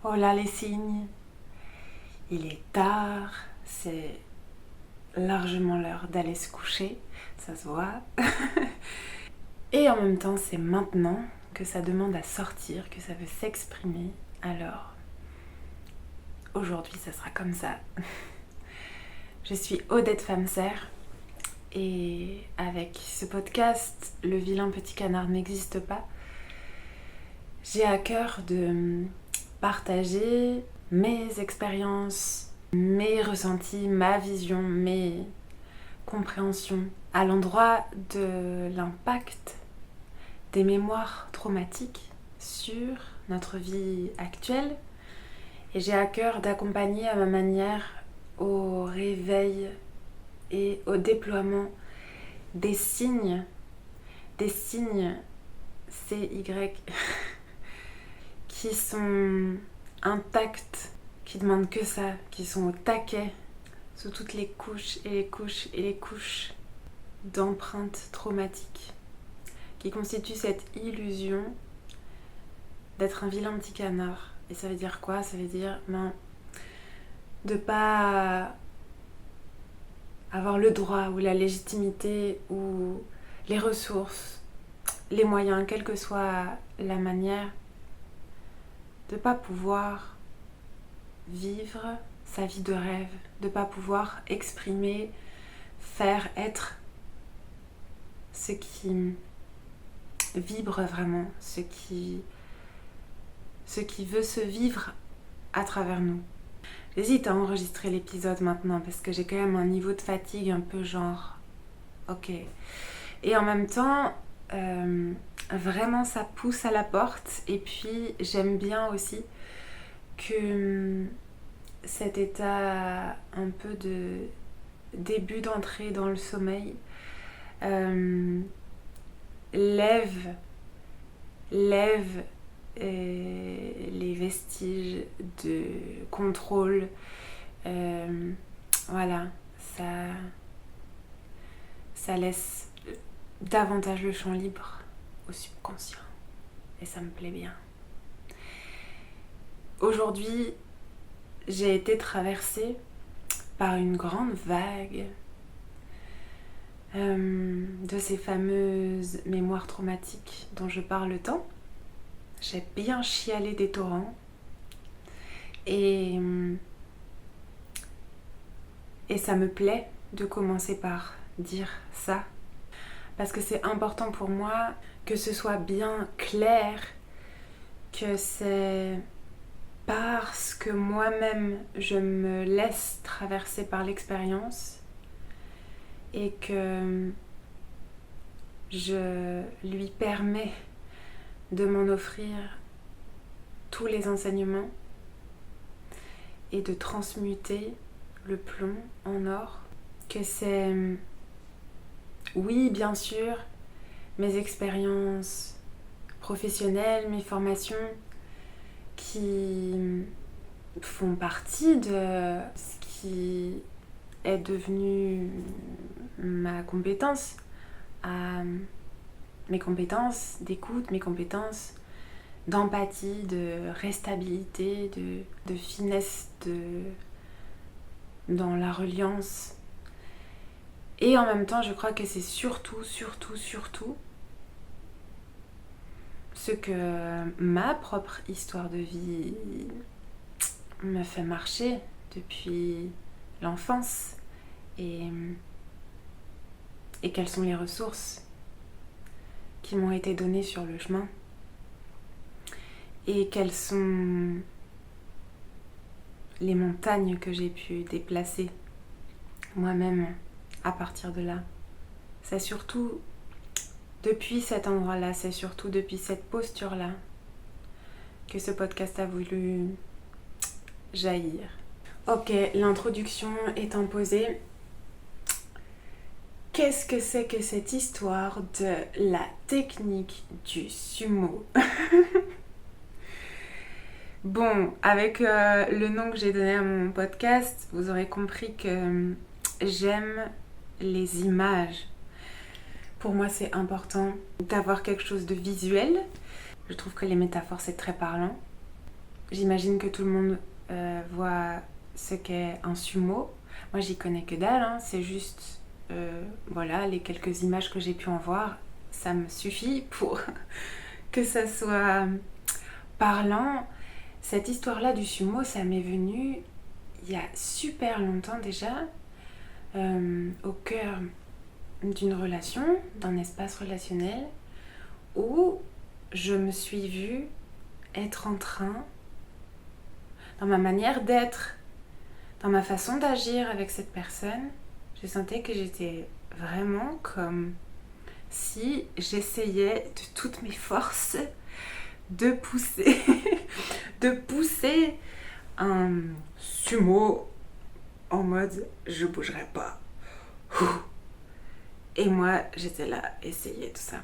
Oh là les signes, il est tard, c'est largement l'heure d'aller se coucher, ça se voit. Et en même temps, c'est maintenant que ça demande à sortir, que ça veut s'exprimer. Alors, aujourd'hui, ça sera comme ça. Je suis Odette Famser et avec ce podcast, Le vilain petit canard n'existe pas, j'ai à cœur de partager mes expériences, mes ressentis, ma vision, mes compréhensions à l'endroit de l'impact des mémoires traumatiques sur notre vie actuelle. Et j'ai à cœur d'accompagner à ma manière au réveil et au déploiement des signes CY qui sont intacts, qui demandent que ça, qui sont au taquet sous toutes les couches et les couches et les couches d'empreintes traumatiques qui constituent cette illusion d'être un vilain petit canard. Et ça veut dire quoi? Ça veut dire de pas avoir le droit ou la légitimité ou les ressources, les moyens, quelle que soit la manière, de pas pouvoir vivre sa vie de rêve, de pas pouvoir exprimer, faire, être ce qui vibre vraiment, ce qui veut se vivre à travers nous. J'hésite à enregistrer l'épisode maintenant parce que j'ai quand même un niveau de fatigue un peu genre ok. Et en même temps, vraiment ça pousse à la porte. Et puis j'aime bien aussi que cet état un peu de début d'entrée dans le sommeil lève les vestiges de contrôle. Voilà, ça laisse davantage le champ libre au subconscient. Et ça me plaît bien. Aujourd'hui, j'ai été traversée par une grande vague de ces fameuses mémoires traumatiques dont je parle tant. J'ai bien chialé des torrents et ça me plaît de commencer par dire ça parce que c'est important pour moi que ce soit bien clair que c'est parce que moi-même je me laisse traverser par l'expérience et que je lui permets de m'en offrir tous les enseignements et de transmuter le plomb en or, que c'est, oui bien sûr, mes expériences professionnelles, mes formations qui font partie de ce qui est devenu ma compétence, mes compétences d'écoute, mes compétences d'empathie, de restabilité, de finesse dans la reliance. Et en même temps, je crois que c'est surtout ce que ma propre histoire de vie me fait marcher depuis l'enfance et quelles sont les ressources qui m'ont été données sur le chemin et quelles sont les montagnes que j'ai pu déplacer moi-même à partir de là. C'est surtout depuis cet endroit-là, c'est surtout depuis cette posture-là que ce podcast a voulu jaillir. Ok, l'introduction étant posée, qu'est-ce que c'est que cette histoire de la technique du sumo? Bon, avec le nom que j'ai donné à mon podcast, vous aurez compris que j'aime les images. Pour moi, c'est important d'avoir quelque chose de visuel. Je trouve que les métaphores, c'est très parlant. j'imagine que tout le monde voit ce qu'est un sumo. Moi, j'y connais que dalle, hein. C'est juste, voilà, les quelques images que j'ai pu en voir, ça me suffit pour que ça soit parlant. Cette histoire-là du sumo, ça m'est venu il y a super longtemps déjà, au cœur d'une relation, d'un espace relationnel, où je me suis vue être en train, dans ma manière d'être, dans ma façon d'agir avec cette personne, je sentais que j'étais vraiment comme si j'essayais de toutes mes forces de pousser, de pousser un sumo en mode je bougerai pas. Et moi, j'étais là, essayer tout ça.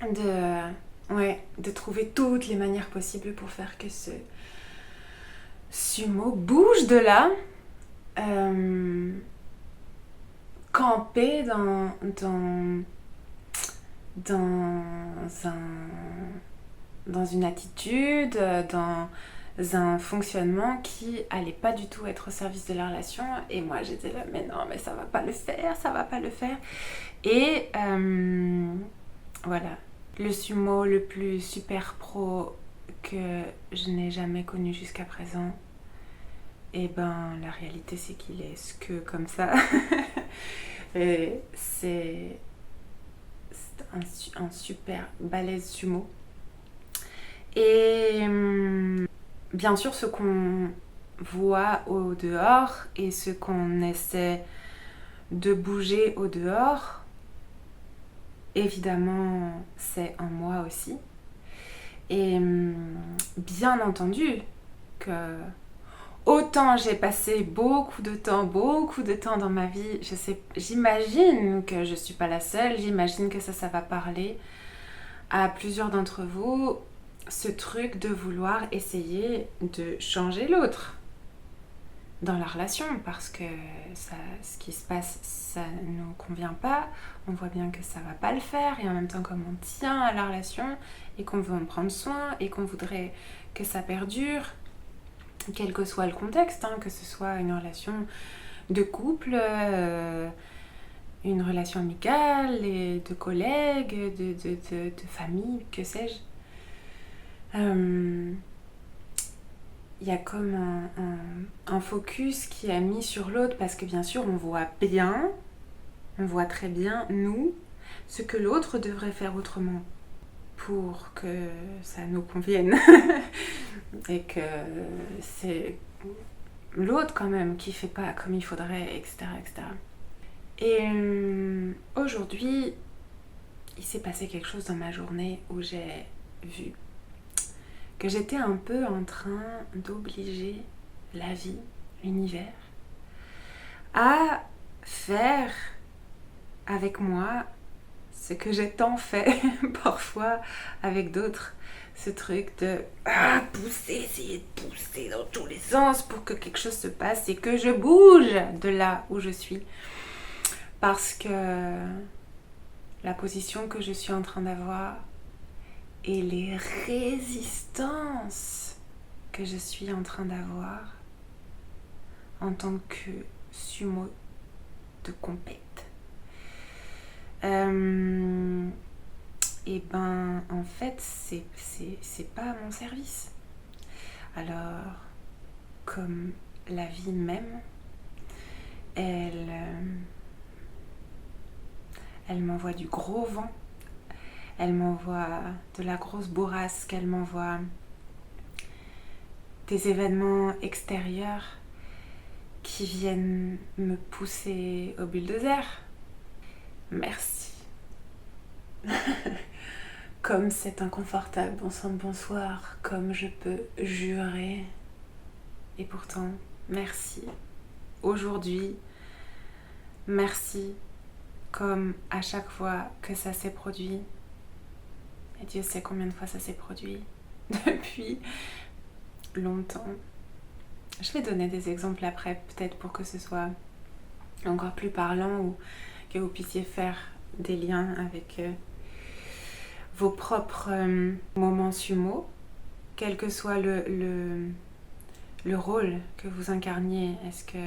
De trouver toutes les manières possibles pour faire que ce sumo bouge de là, camper dans une attitude, dans un fonctionnement qui allait pas du tout être au service de la relation. Et moi, j'étais là, mais non, mais ça va pas le faire, ça va pas le faire. Et voilà, le sumo le plus super pro que je n'ai jamais connu jusqu'à présent, et ben la réalité c'est qu'il est que comme ça. Et c'est un super balèze sumo. Et bien sûr, ce qu'on voit au dehors et ce qu'on essaie de bouger au dehors, évidemment, c'est en moi aussi. Et bien entendu que autant j'ai passé beaucoup de temps dans ma vie, j'imagine que je suis pas la seule, j'imagine que ça va parler à plusieurs d'entre vous, ce truc de vouloir essayer de changer l'autre dans la relation, parce que ce qui se passe, ça ne nous convient pas, on voit bien que ça va pas le faire, et en même temps comme on tient à la relation et qu'on veut en prendre soin et qu'on voudrait que ça perdure, quel que soit le contexte, hein, que ce soit une relation de couple, une relation amicale, et de collègues, de famille, que sais-je. Il y a comme un focus qui est mis sur l'autre, parce que bien sûr on voit très bien, nous, ce que l'autre devrait faire autrement pour que ça nous convienne. Et que c'est l'autre quand même qui fait pas comme il faudrait, etc. etc. Et aujourd'hui, il s'est passé quelque chose dans ma journée où j'ai vu que j'étais un peu en train d'obliger la vie, l'univers, à faire avec moi ce que j'ai tant fait parfois avec d'autres. Ce truc de pousser, essayer de pousser dans tous les sens pour que quelque chose se passe et que je bouge de là où je suis. Parce que la position que je suis en train d'avoir et les résistances que je suis en train d'avoir en tant que sumo de compète, et ben en fait c'est pas à mon service. Alors comme la vie même, elle m'envoie du gros vent, elle m'envoie de la grosse bourrasque, elle m'envoie des événements extérieurs qui viennent me pousser au bulldozer. Merci. Comme c'est inconfortable, bon sang de bonsoir, comme je peux jurer. Et pourtant, merci. Aujourd'hui, merci. Comme à chaque fois que ça s'est produit. Et Dieu sait combien de fois ça s'est produit. Depuis longtemps. Je vais donner des exemples après, peut-être pour que ce soit encore plus parlant ou que vous puissiez faire des liens avec vos propres moments sumo. quel que soit le rôle que vous incarniez, est-ce que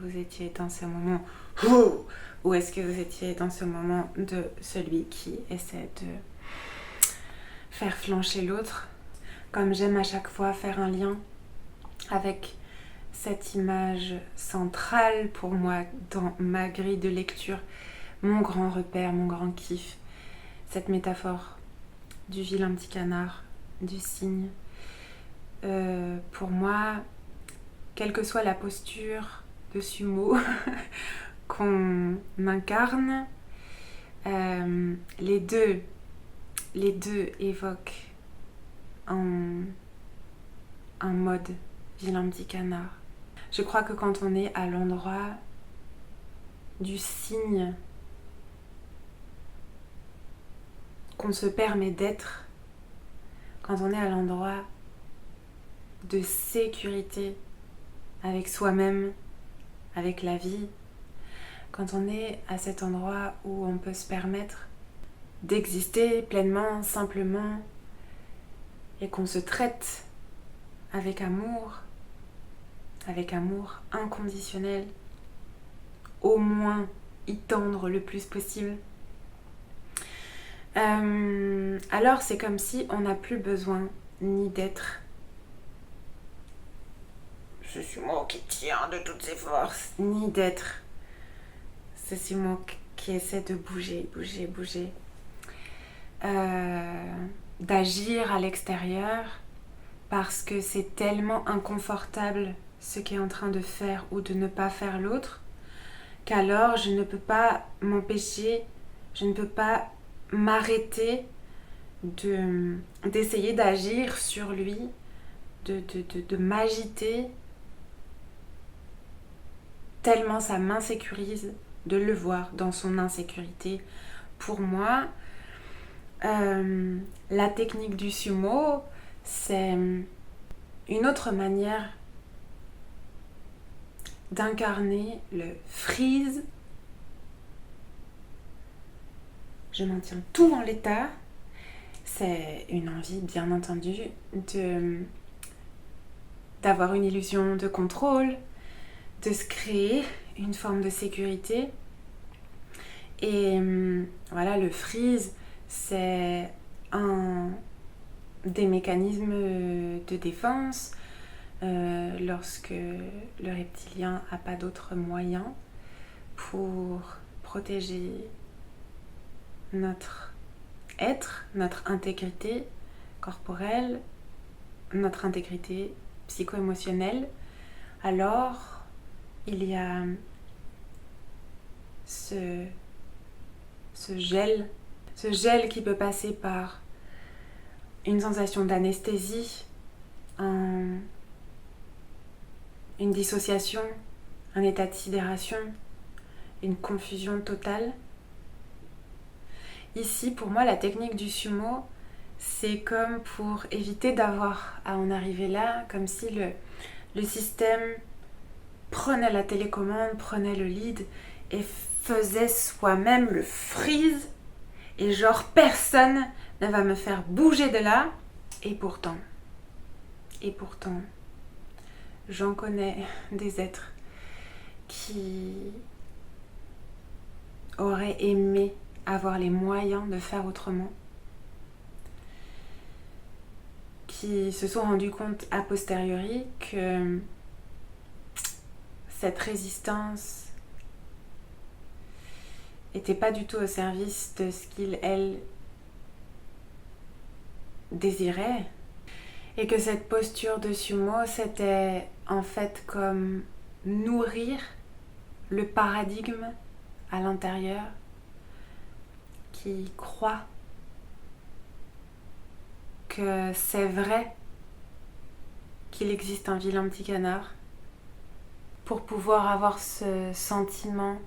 vous étiez dans ce moment ou est-ce que vous étiez dans ce moment de celui qui essaie de faire flancher l'autre. Comme j'aime à chaque fois faire un lien avec cette image centrale pour moi dans ma grille de lecture, mon grand repère, mon grand kiff, cette métaphore du vilain petit canard, du cygne. Pour moi, quelle que soit la posture de sumo qu'on incarne, les deux évoquent un mode vilain petit canard. Je crois que quand on est à l'endroit du cygne qu'on se permet d'être, quand on est à l'endroit de sécurité avec soi-même, avec la vie, quand on est à cet endroit où on peut se permettre d'exister pleinement, simplement, et qu'on se traite avec amour inconditionnel, au moins y tendre le plus possible, alors c'est comme si on n'a plus besoin ni d'être ce sumo qui tient de toutes ses forces, ni d'être ce sumo qui essaie de bouger, d'agir à l'extérieur parce que c'est tellement inconfortable ce qu'est en train de faire ou de ne pas faire l'autre, qu'alors je ne peux pas m'empêcher, je ne peux pas m'arrêter d'essayer d'agir sur lui, de m'agiter, tellement ça m'insécurise de le voir dans son insécurité. Pour moi, la technique du sumo, c'est une autre manière d'incarner le freeze. Je maintiens tout en l'état. C'est une envie, bien entendu, d'avoir une illusion de contrôle, de se créer une forme de sécurité. Et voilà, le freeze, c'est un des mécanismes de défense lorsque le reptilien n'a pas d'autre moyen pour protéger notre être, notre intégrité corporelle, notre intégrité psycho-émotionnelle. Alors, il y a ce gel qui peut passer par une sensation d'anesthésie, une dissociation, un état de sidération, une confusion totale. Ici, pour moi, la technique du sumo, c'est comme pour éviter d'avoir à en arriver là, comme si le système prenait la télécommande, prenait le lead et faisait soi-même le freeze. Et genre, personne ne va me faire bouger de là. Et pourtant, j'en connais des êtres qui auraient aimé avoir les moyens de faire autrement, qui se sont rendus compte a posteriori que cette résistance n'était pas du tout au service de ce qu'ils, elles, désiraient, et que cette posture de sumo, c'était en fait comme nourrir le paradigme à l'intérieur qui croit que c'est vrai qu'il existe un vilain petit canard, pour pouvoir avoir ce sentiment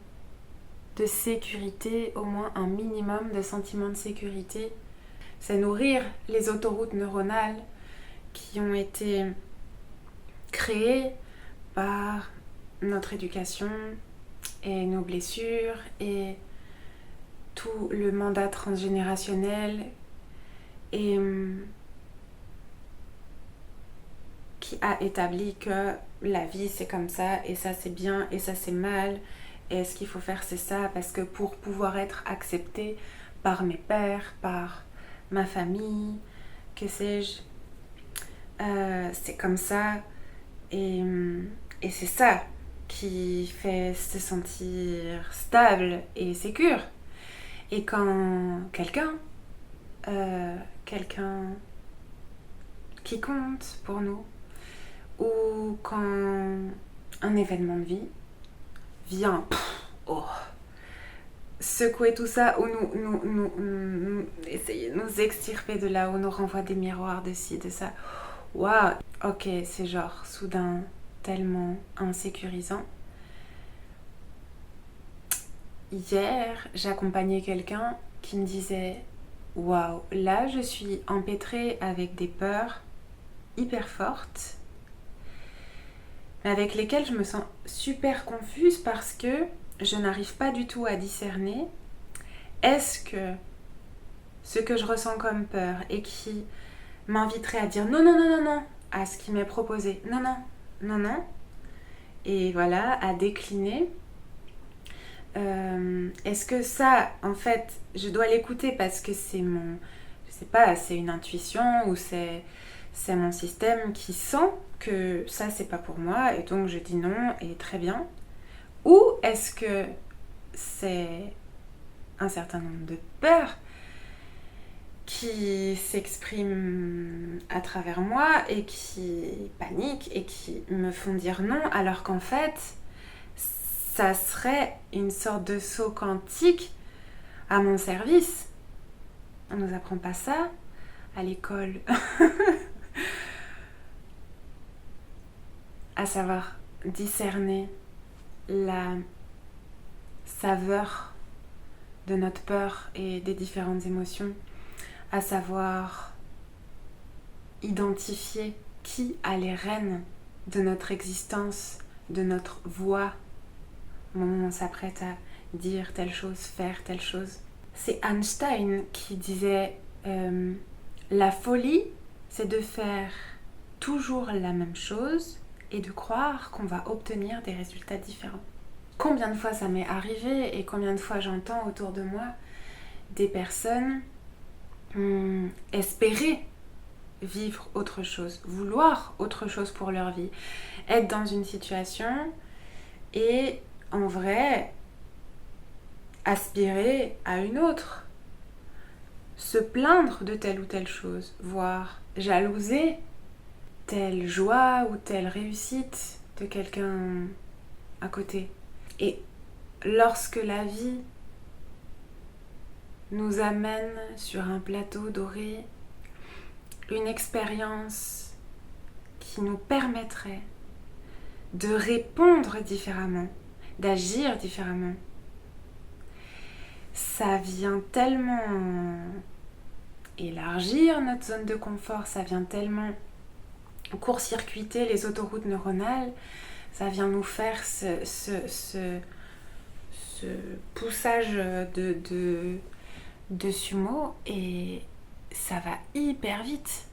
de sécurité, au moins un minimum de sentiment de sécurité. C'est nourrir les autoroutes neuronales qui ont été créées par notre éducation et nos blessures et tout le mandat transgénérationnel. Et qui a établi que la vie c'est comme ça, et ça c'est bien, et ça c'est mal, et ce qu'il faut faire c'est ça, parce que pour pouvoir être accepté par mes pères, par ma famille, que sais-je, c'est comme ça, et, et c'est ça qui fait se sentir stable et sécure. Et quand quelqu'un qui compte pour nous, ou quand un événement de vie vient secouer tout ça, ou essayer de nous extirper de là, ou nous renvoie des miroirs de ci, de ça. Waouh, ok, c'est genre soudain tellement insécurisant. Hier, j'accompagnais quelqu'un qui me disait waouh, là je suis empêtrée avec des peurs hyper fortes, avec lesquelles je me sens super confuse parce que je n'arrive pas du tout à discerner est-ce que ce que je ressens comme peur et qui m'inviterait à dire non, non, non, non, non à ce qui m'est proposé, non, non, non, non, et voilà, à décliner. Est-ce que ça, en fait, je dois l'écouter parce que c'est mon, je sais pas, c'est une intuition ou c'est mon système qui sent que ça c'est pas pour moi et donc je dis non et très bien. Ou est-ce que c'est un certain nombre de peurs qui s'expriment à travers moi et qui paniquent et qui me font dire non alors qu'en fait ça serait une sorte de saut quantique à mon service. On nous apprend pas ça à l'école. À savoir discerner la saveur de notre peur et des différentes émotions, à savoir identifier qui a les rênes de notre existence, de notre voix, au moment où on s'apprête à dire telle chose, faire telle chose. C'est Einstein qui disait la folie, c'est de faire toujours la même chose et de croire qu'on va obtenir des résultats différents. Combien de fois ça m'est arrivé et combien de fois j'entends autour de moi des personnes espérer vivre autre chose, vouloir autre chose pour leur vie, être dans une situation et en vrai aspirer à une autre, se plaindre de telle ou telle chose, voire jalouser telle joie ou telle réussite de quelqu'un à côté. Et lorsque la vie nous amène sur un plateau doré une expérience qui nous permettrait de répondre différemment, d'agir différemment, ça vient tellement élargir notre zone de confort, ça vient tellement court-circuiter les autoroutes neuronales, ça vient nous faire ce poussage de sumo et ça va hyper vite.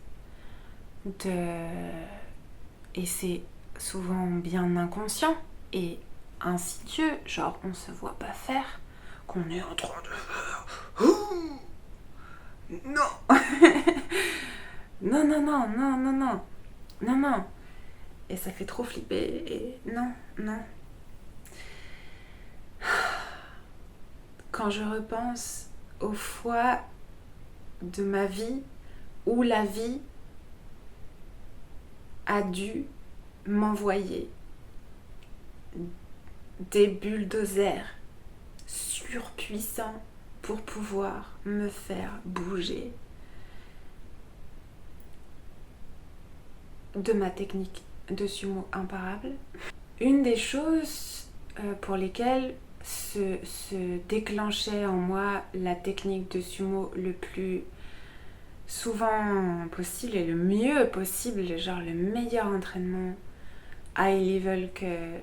Et c'est souvent bien inconscient et insidieux, genre on se voit pas faire, qu'on est en train de faire. Non. Non, non, non, non, non, non, non, non. Et ça fait trop flipper et non, non. Quand je repense aux fois de ma vie où la vie a dû m'envoyer des bulldozers surpuissants pour pouvoir me faire bouger de ma technique de sumo imparable. Une des choses pour lesquelles se déclenchait en moi la technique de sumo le plus souvent possible et le mieux possible, genre le meilleur entraînement high level que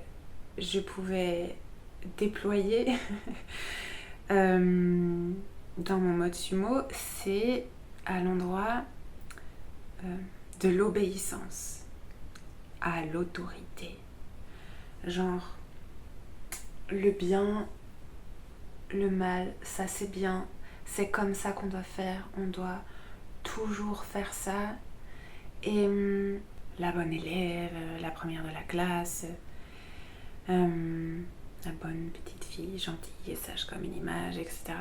je pouvais déployer dans mon mode sumo, c'est à l'endroit de l'obéissance. à l'autorité. Genre, le bien, le mal, ça c'est bien, c'est comme ça qu'on doit faire, on doit toujours faire ça. Et la bonne élève, la première de la classe, la bonne petite fille, gentille et sage comme une image, etc.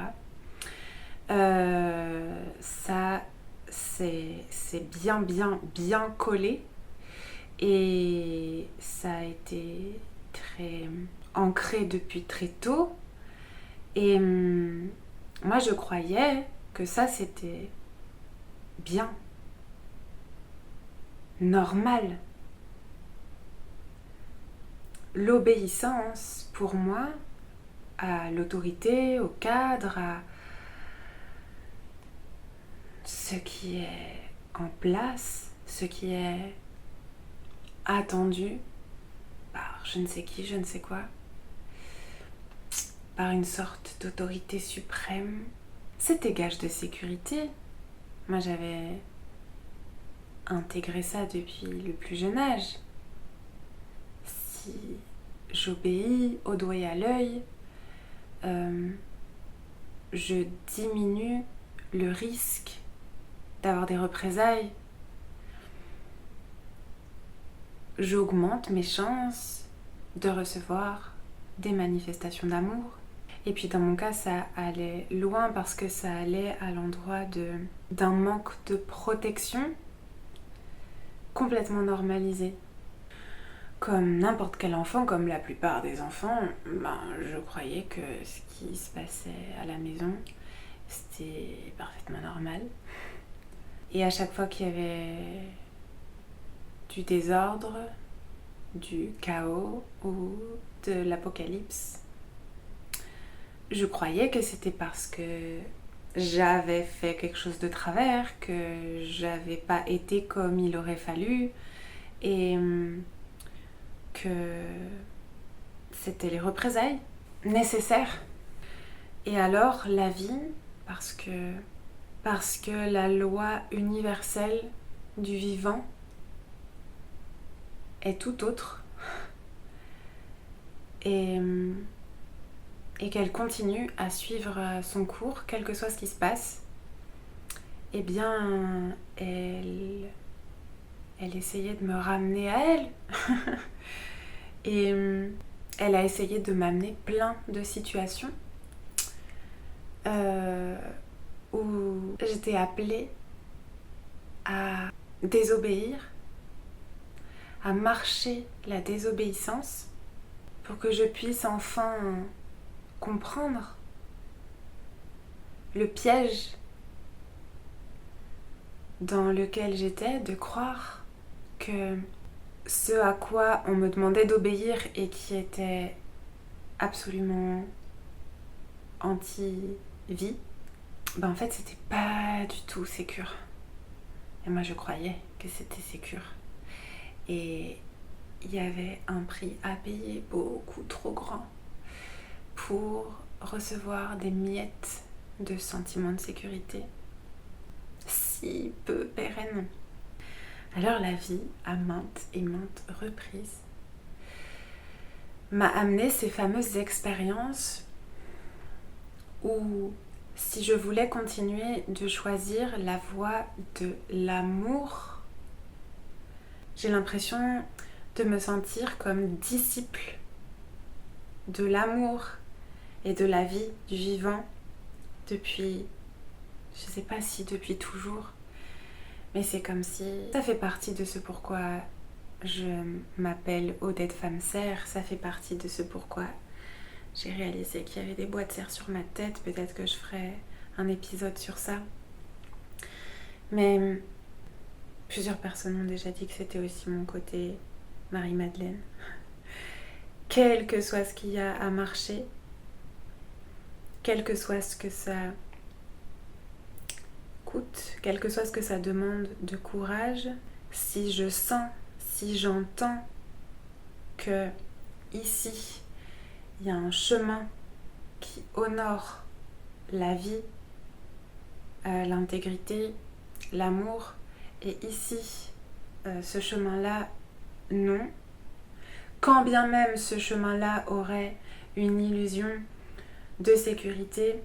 Ça, c'est bien collé. Et ça a été très ancré depuis très tôt. Et moi, je croyais que ça, c'était bien, normal. L'obéissance, pour moi, à l'autorité, au cadre, à ce qui est en place, ce qui est attendu par je ne sais qui, je ne sais quoi, par une sorte d'autorité suprême, c'était gage de sécurité. Moi, j'avais intégré ça depuis le plus jeune âge. Si j'obéis au doigt et à l'œil, je diminue le risque d'avoir des représailles. J'augmente mes chances de recevoir des manifestations d'amour. Et puis dans mon cas, ça allait loin parce que ça allait à l'endroit d'un manque de protection complètement normalisé. Comme n'importe quel enfant, comme la plupart des enfants, je croyais que ce qui se passait à la maison, c'était parfaitement normal. Et à chaque fois qu'il y avait du désordre, du chaos ou de l'apocalypse, je croyais que c'était parce que j'avais fait quelque chose de travers, que j'avais pas été comme il aurait fallu et que c'était les représailles nécessaires. Et alors la vie, parce que la loi universelle du vivant est tout autre et qu'elle continue à suivre son cours, quel que soit ce qui se passe, eh bien, elle essayait de me ramener à elle. Et elle a essayé de m'amener plein de situations où j'étais appelée à désobéir, à marcher la désobéissance pour que je puisse enfin comprendre le piège dans lequel j'étais, de croire que ce à quoi on me demandait d'obéir et qui était absolument anti-vie, en fait c'était pas du tout sécure. Et moi je croyais que c'était sécure. Et il y avait un prix à payer beaucoup trop grand pour recevoir des miettes de sentiment de sécurité si peu pérennes. Alors la vie, à maintes et maintes reprises, m'a amené ces fameuses expériences où si je voulais continuer de choisir la voie de l'amour, j'ai l'impression de me sentir comme disciple de l'amour et de la vie du vivant depuis, je sais pas si depuis toujours, mais c'est comme si ça fait partie de ce pourquoi je m'appelle Odette Femme Serre, ça fait partie de ce pourquoi j'ai réalisé qu'il y avait des boîtes serre sur ma tête. Peut-être que je ferai un épisode sur ça. Mais plusieurs personnes m'ont déjà dit que c'était aussi mon côté Marie-Madeleine. Quel que soit ce qu'il y a à marcher, quel que soit ce que ça coûte, quel que soit ce que ça demande de courage, si je sens, si j'entends que ici, il y a un chemin qui honore la vie, l'intégrité, l'amour, et ici, ce chemin-là non. Quand bien même ce chemin-là aurait une illusion de sécurité,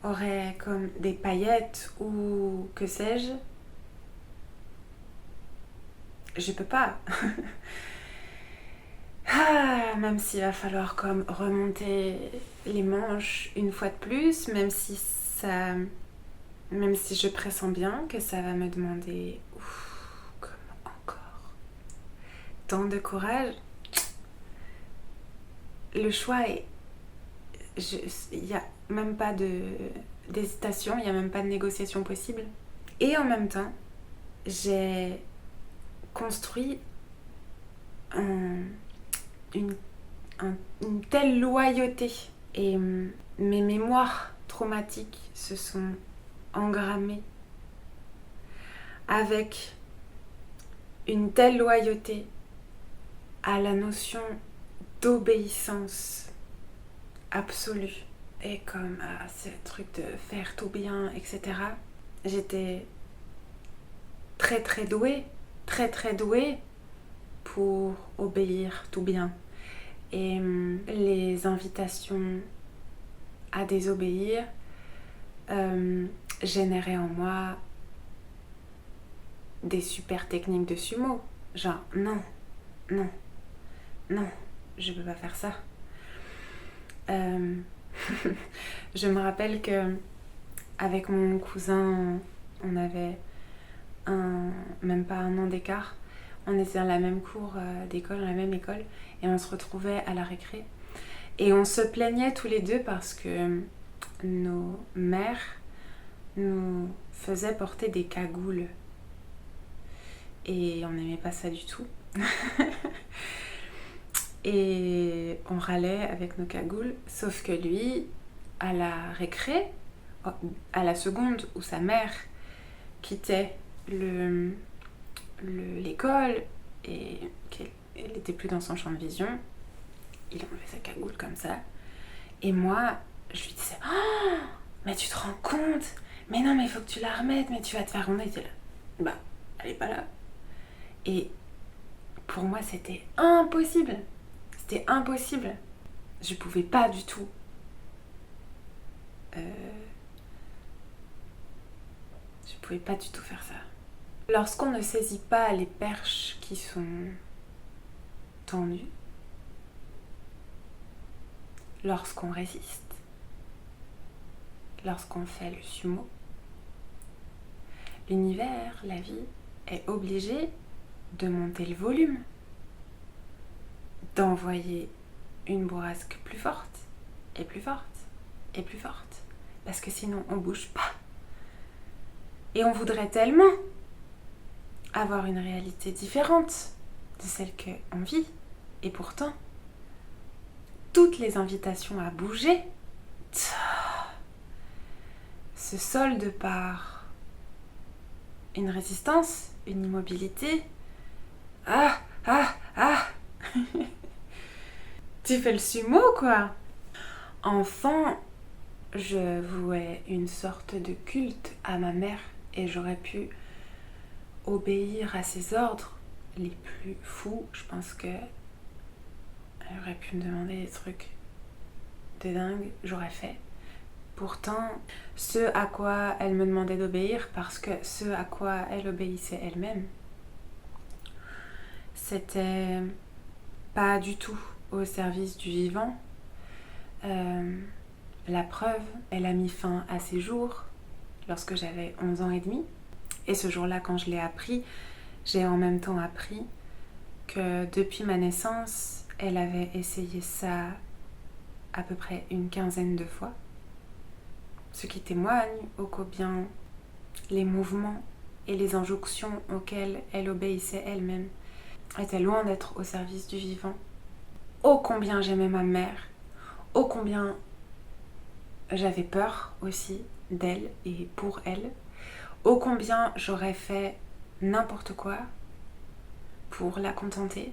aurait comme des paillettes ou que sais-je, je peux pas. Même s'il va falloir comme remonter les manches une fois de plus, même si je pressens bien que ça va me demander comme encore tant de courage. Le choix est, il n'y a même pas d'hésitation, il n'y a même pas de négociation possible. Et en même temps, j'ai construit une telle loyauté. Et mes mémoires traumatiques se sont engrammées avec une telle loyauté à la notion d'obéissance absolue. Et comme à ce truc de faire tout bien, etc. J'étais très très douée pour obéir tout bien. Et les invitations à désobéir généraient en moi des super techniques de sumo. Genre, non, je peux pas faire ça. Je me rappelle que avec mon cousin, on avait même pas un an d'écart. On était dans la même cour d'école, dans la même école, et on se retrouvait à la récré. Et on se plaignait tous les deux parce que nos mères nous faisaient porter des cagoules. Et on n'aimait pas ça du tout. Et on râlait avec nos cagoules, sauf que lui, à la récré, à la seconde où sa mère quittait l'école et qu'elle n'était plus dans son champ de vision, il enlevait sa cagoule comme ça. Et moi, je lui disais, oh, mais tu te rends compte? Mais non, mais il faut que tu la remettes, mais tu vas te faire ronder. Il était là, bah, elle est pas là. Et pour moi, c'était impossible. C'était impossible. Je pouvais pas du tout. Je pouvais pas du tout faire ça. Lorsqu'on ne saisit pas les perches qui sont tendues, lorsqu'on résiste, lorsqu'on fait le sumo, l'univers, la vie, est obligé de monter le volume, d'envoyer une bourrasque plus forte, et plus forte, et plus forte, parce que sinon on bouge pas. Et on voudrait tellement avoir une réalité différente de celle qu'on vit, et pourtant, toutes les invitations à bouger se soldent par une résistance, une immobilité. Tu fais le sumo, quoi. Enfant, je vouais une sorte de culte à ma mère et j'aurais pu obéir à ses ordres les plus fous. Je pense que elle aurait pu me demander des trucs de dingue, j'aurais fait. Pourtant, ce à quoi elle me demandait d'obéir, parce que ce à quoi elle obéissait elle-même, c'était pas du tout au service du vivant. La preuve, elle a mis fin à ses jours lorsque j'avais 11 ans et demi. Et ce jour-là, quand je l'ai appris, j'ai en même temps appris que depuis ma naissance, elle avait essayé ça à peu près une quinzaine de fois. Ce qui témoigne ô combien les mouvements et les injonctions auxquelles elle obéissait elle-même étaient loin d'être au service du vivant. Ô combien j'aimais ma mère, ô combien j'avais peur aussi d'elle et pour elle, ô combien j'aurais fait n'importe quoi pour la contenter,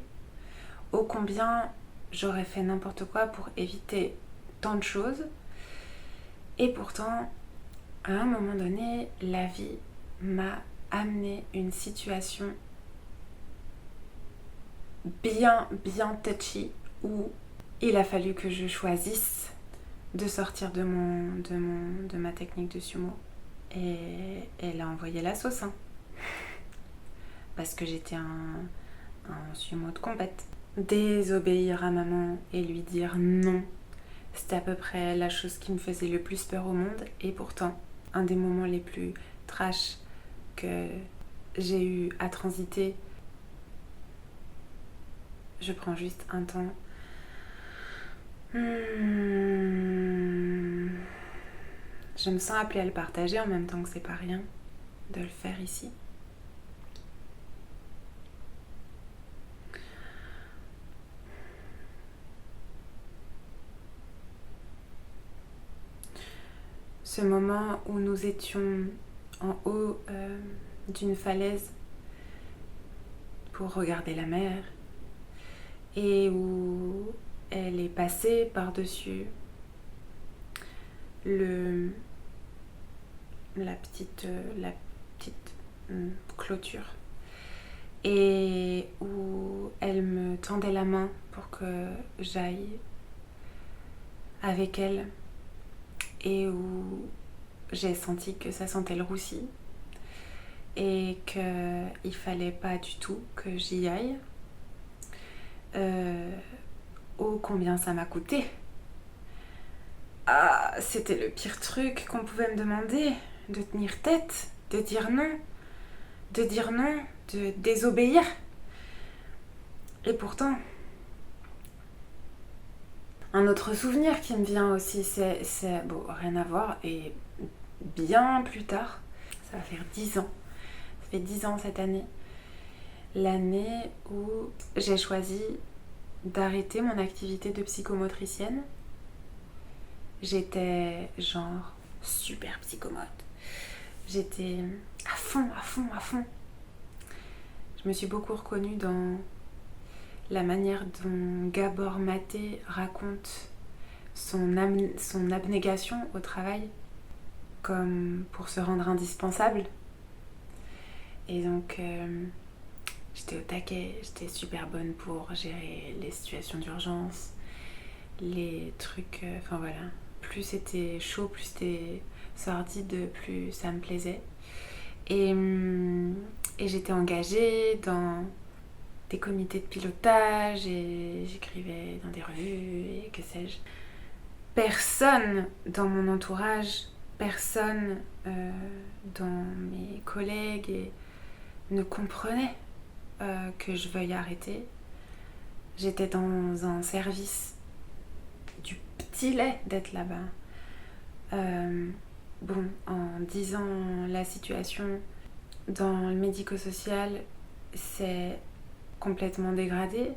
ô combien j'aurais fait n'importe quoi pour éviter tant de choses. Et pourtant, à un moment donné, la vie m'a amené une situation bien touchy où il a fallu que je choisisse de sortir de ma technique de sumo. Et elle a envoyé la sauce, hein. Parce que j'étais un sumo de compète. Désobéir à maman et lui dire non, c'était à peu près la chose qui me faisait le plus peur au monde. Et pourtant, un des moments les plus trash que j'ai eu à transiter. Je prends juste un temps. Je me sens appelée à le partager en même temps que c'est pas rien de le faire ici. Ce moment où nous étions en haut d'une falaise pour regarder la mer et où elle est passée par-dessus la petite clôture et où elle me tendait la main pour que j'aille avec elle et où j'ai senti que ça sentait le roussi et qu'il fallait pas du tout que j'y aille. Oh, combien ça m'a coûté! Ah, c'était le pire truc qu'on pouvait me demander, de tenir tête, de dire non, de désobéir. Et pourtant, un autre souvenir qui me vient aussi, c'est bon, rien à voir, et bien plus tard, ça va faire 10 ans, ça fait 10 ans cette année, l'année où j'ai choisi d'arrêter mon activité de psychomotricienne. J'étais genre super psychomote. J'étais à fond. Je me suis beaucoup reconnue dans la manière dont Gabor Maté raconte son abnégation au travail comme pour se rendre indispensable. Et donc j'étais au taquet, j'étais super bonne pour gérer les situations d'urgence, les trucs, enfin voilà. Plus c'était chaud, plus c'était sordide, plus ça me plaisait. Et j'étais engagée dans des comités de pilotage et j'écrivais dans des revues et que sais-je. Personne dans mon entourage, personne dans mes collègues ne comprenait que je veuille arrêter. J'étais dans un service du petit lait d'être là-bas. Bon, en disant la situation dans le médico-social, c'est complètement dégradé.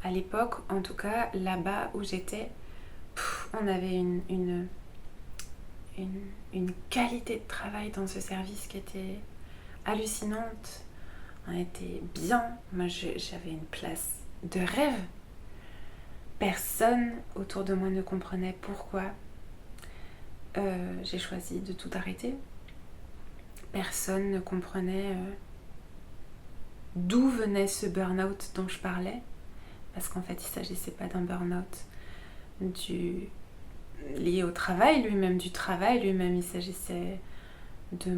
À l'époque, en tout cas, là-bas où j'étais, on avait une qualité de travail dans ce service qui était hallucinante. On était bien. Moi, j'avais une place de rêve. Personne autour de moi ne comprenait pourquoi j'ai choisi de tout arrêter. Personne ne comprenait d'où venait ce burn-out dont je parlais. Parce qu'en fait, il ne s'agissait pas d'un burn-out lié au travail lui-même, du travail lui-même. Il s'agissait de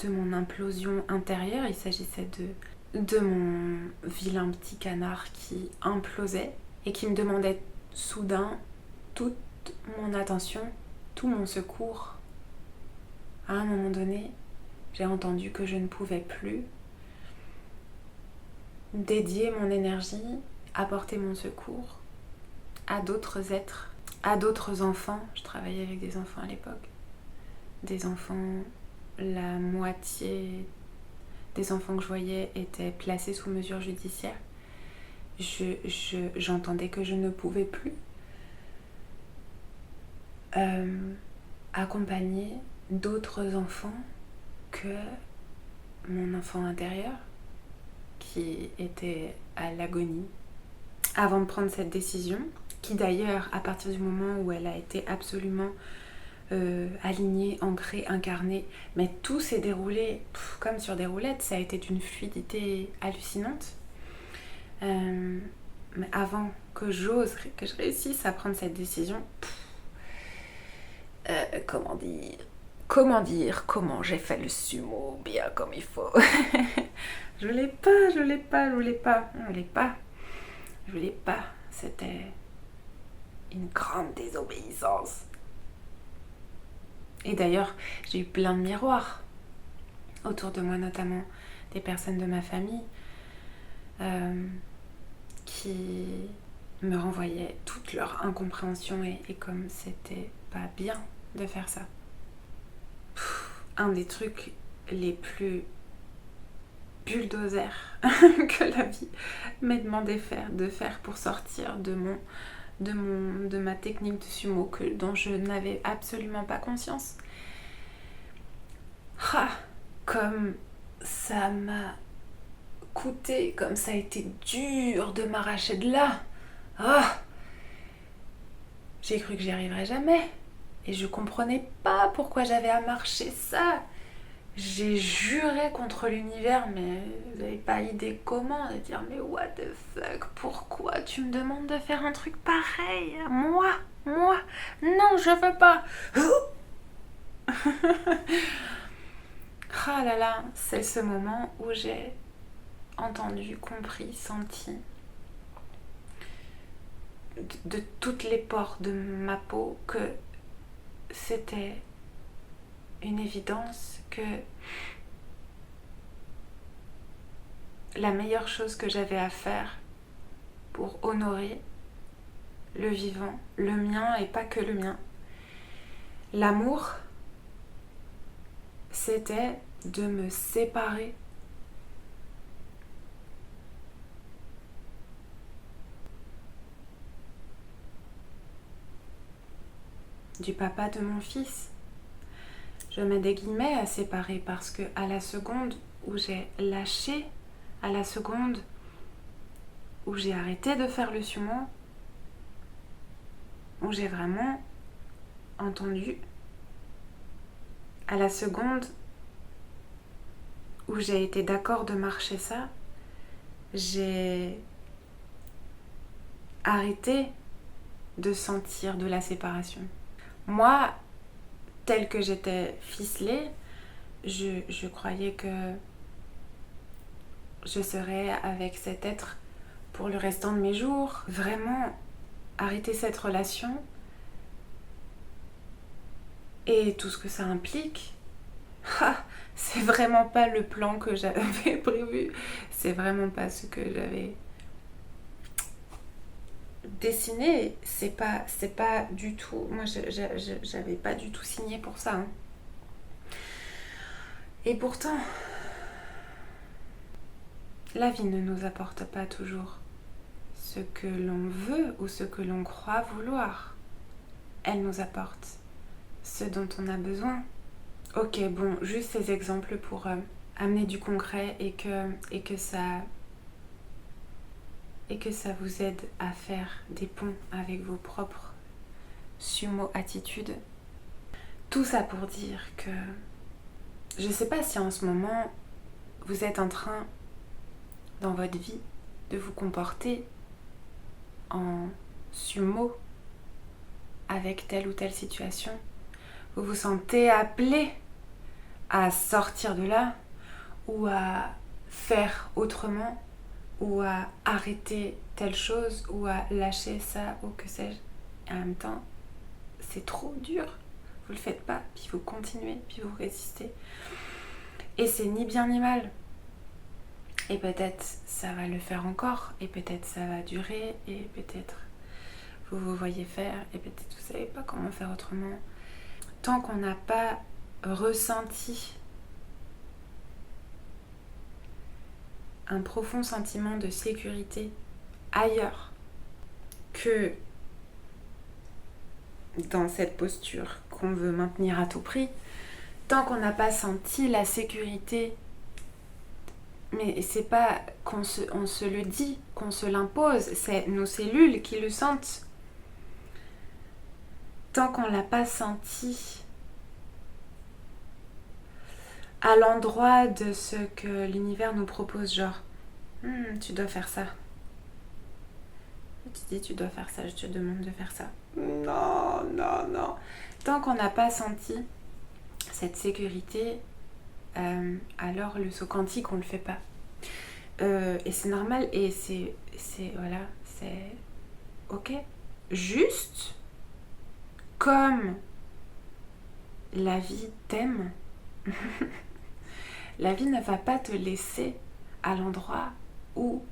mon implosion intérieure. Il s'agissait de mon vilain petit canard qui implosait et qui me demandait soudain toute mon attention, tout mon secours. À un moment donné, j'ai entendu que je ne pouvais plus dédier mon énergie, apporter mon secours à d'autres êtres, à d'autres enfants. Je travaillais avec des enfants à l'époque. Des enfants, la moitié des enfants que je voyais étaient placés sous mesure judiciaire. J'entendais que je ne pouvais plus accompagner d'autres enfants que mon enfant intérieur qui était à l'agonie. Avant de prendre cette décision, qui d'ailleurs, à partir du moment où elle a été absolument alignée, ancrée, incarnée, mais tout s'est déroulé comme sur des roulettes, ça a été d'une fluidité hallucinante. Mais avant que je réussisse à prendre cette décision, comment j'ai fait le sumo bien comme il faut. Je voulais pas. C'était une grande désobéissance. Et d'ailleurs, j'ai eu plein de miroirs autour de moi, notamment des personnes de ma famille qui me renvoyaient toute leur incompréhension et comme c'était pas bien de faire ça. Un des trucs les plus bulldozers que la vie m'ait demandé de faire pour sortir de ma technique de sumo dont je n'avais absolument pas conscience. Comme ça m'a coûté, comme ça a été dur de m'arracher de là. J'ai cru que j'y arriverais jamais. Et je comprenais pas pourquoi j'avais à marcher ça. J'ai juré contre l'univers, mais vous n'avez pas idée comment, de dire mais what the fuck, pourquoi tu me demandes de faire un truc pareil? Moi, non, je veux pas. Ah là là, c'est ce moment où j'ai entendu, compris, senti de toutes les pores de ma peau que c'était une évidence, que la meilleure chose que j'avais à faire pour honorer le vivant, le mien et pas que le mien, l'amour, c'était de me séparer du papa de mon fils. Je mets des guillemets à séparer parce que à la seconde où j'ai lâché, à la seconde où j'ai arrêté de faire le sumo, où j'ai vraiment entendu, à la seconde où j'ai été d'accord de marcher ça, j'ai arrêté de sentir de la séparation. Moi, telle que j'étais ficelée, je croyais que je serais avec cet être pour le restant de mes jours. Vraiment, arrêter cette relation et tout ce que ça implique, c'est vraiment pas le plan que j'avais prévu. C'est vraiment pas ce que j'avais dessiné. C'est pas du tout. Moi, j'avais pas du tout signé pour ça. Et pourtant, la vie ne nous apporte pas toujours ce que l'on veut ou ce que l'on croit vouloir. Elle nous apporte ce dont on a besoin. Ok, bon, juste ces exemples pour amener du concret et que ça vous aide à faire des ponts avec vos propres sumo attitudes. Tout ça pour dire que je sais pas si en ce moment vous êtes en train dans votre vie de vous comporter en sumo avec telle ou telle situation. Vous vous sentez appelé à sortir de là ou à faire autrement ou à arrêter telle chose ou à lâcher ça ou que sais-je. Et en même temps, c'est trop dur. Vous le faites pas, puis vous continuez, puis vous résistez. Et c'est ni bien ni mal. Et peut-être ça va le faire encore, et peut-être ça va durer, et peut-être vous voyez faire, et peut-être vous savez pas comment faire autrement. Tant qu'on n'a pas ressenti un profond sentiment de sécurité ailleurs que dans cette posture qu'on veut maintenir à tout prix, tant qu'on n'a pas senti la sécurité, mais c'est pas on se le dit, qu'on se l'impose, c'est nos cellules qui le sentent. Tant qu'on l'a pas senti à l'endroit de ce que l'univers nous propose, genre tu dois faire ça, Tu dis tu dois faire ça, je te demande de faire ça. Non, non, non. Tant qu'on n'a pas senti cette sécurité, alors le saut quantique, on le fait pas. Et c'est normal et c'est voilà, c'est ok. Juste comme la vie t'aime, la vie ne va pas te laisser à l'endroit où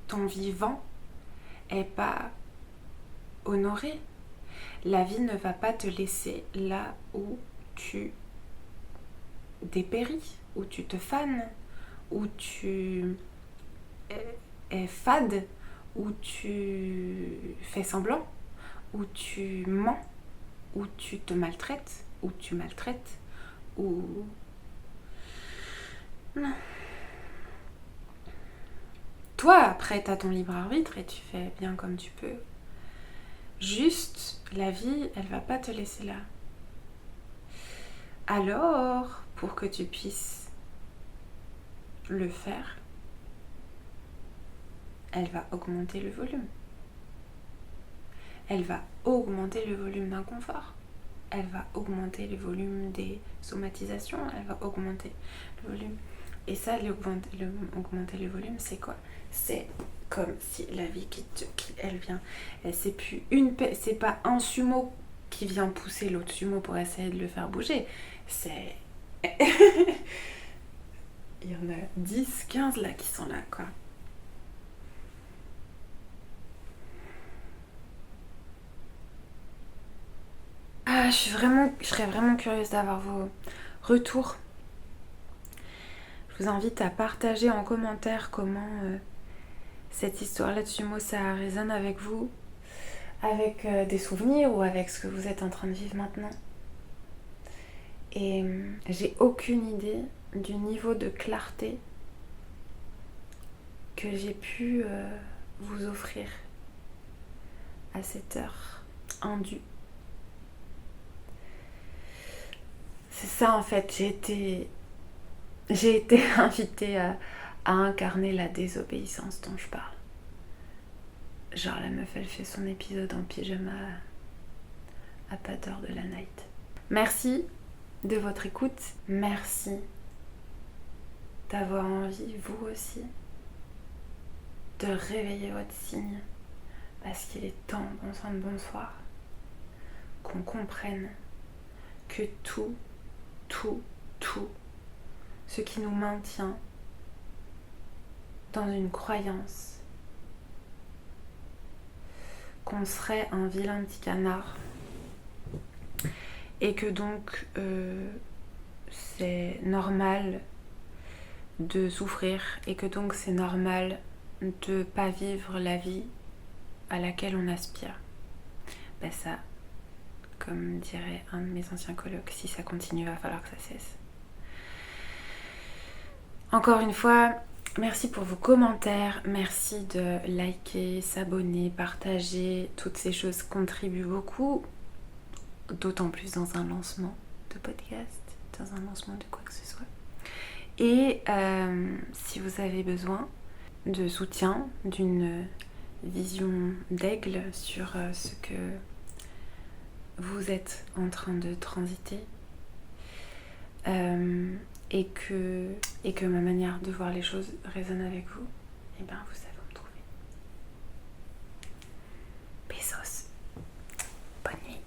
ton vivant est pas honoré. La vie ne va pas te laisser là où tu dépéris, où tu te fanes, où tu es fade, où tu fais semblant, où tu mens, où tu te maltraites, où tu maltraites, où... Non. Toi, après, t'as ton libre arbitre et tu fais bien comme tu peux. Juste, la vie, elle va pas te laisser là. Alors, pour que tu puisses le faire, elle va augmenter le volume. Elle va augmenter le volume d'inconfort. Elle va augmenter le volume des somatisations. Elle va augmenter le volume. Et ça, augmenter le volume, c'est quoi? C'est comme si la vie elle vient. C'est pas un sumo qui vient pousser l'autre sumo pour essayer de le faire bouger. C'est... Il y en a 10, 15 là qui sont là, quoi. Ah, je serais vraiment curieuse d'avoir vos retours. Je vous invite à partager en commentaire comment cette histoire-là de sumo, ça résonne avec vous, avec des souvenirs ou avec ce que vous êtes en train de vivre maintenant. Et j'ai aucune idée du niveau de clarté que j'ai pu vous offrir à cette heure indue. C'est ça en fait, j'ai été invitée à incarner la désobéissance dont je parle. Genre la meuf elle fait son épisode en pyjama à pas d'heure de la night. Merci de votre écoute. Merci d'avoir envie, vous aussi, de réveiller votre signe. Parce qu'il est temps, bon sang de bonsoir, qu'on comprenne que tout ce qui nous maintient dans une croyance qu'on serait un vilain petit canard et que donc c'est normal de souffrir et que donc c'est normal de pas vivre la vie à laquelle on aspire. Ben ça, comme dirait un de mes anciens colocs, si ça continue, il va falloir que ça cesse. Encore une fois, merci pour vos commentaires, merci de liker, s'abonner, partager. Toutes ces choses contribuent beaucoup, d'autant plus dans un lancement de podcast, dans un lancement de quoi que ce soit. Et si vous avez besoin de soutien, d'une vision d'aigle sur ce que vous êtes en train de transiter, et que ma manière de voir les choses résonne avec vous, et bien vous savez où me trouver. Pesos. Bonne nuit.